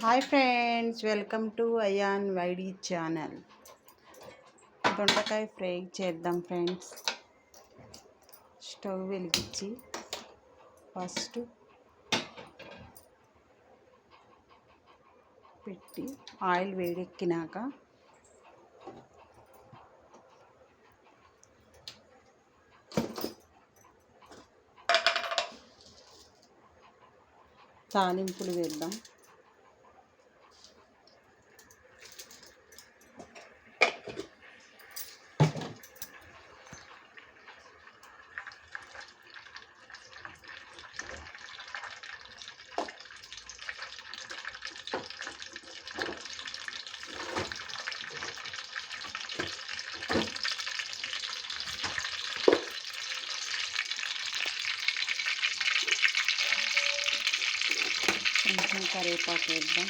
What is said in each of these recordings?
Hi friends, welcome to Ayaan YD channel. దొండకాయ fry చేద్దాం friends. Stove వెలిగించి ఫస్ట్ పెట్టి ఆయిల్ వేడెక్కినాక తాలింపులు వేద్దాం. కొంచెం కరివేపాకు వేద్దాం.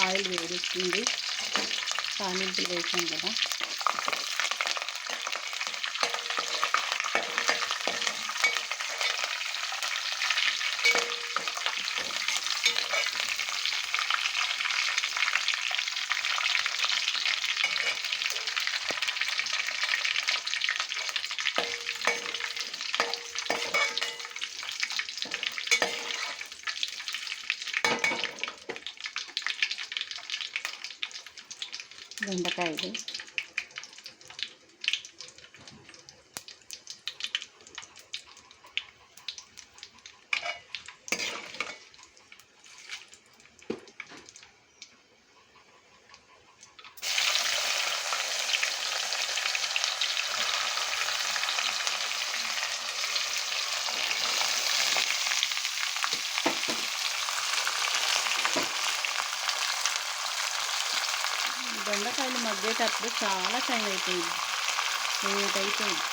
ఆయిల్ వేడెక్కింది, తాలింపులు వేసాం కదా. బెండకాయలు దొండకాయలు మగ్గేటప్పుడు చాలా టైం అయిపోయింది, లేట్ అయిపోయింది.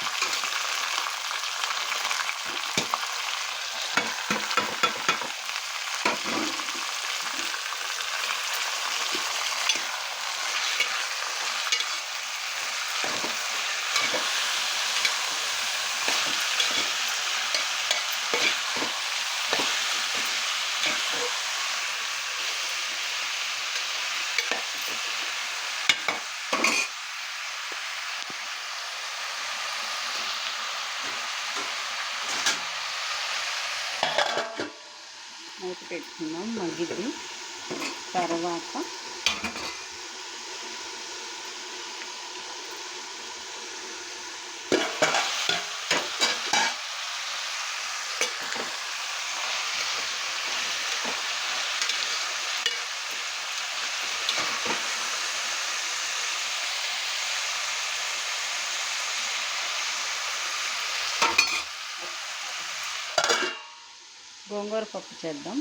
మూత పెట్టుకున్నాం, మగ్గిద్ది. తర్వాత గోంగూర పప్పు చేద్దాం.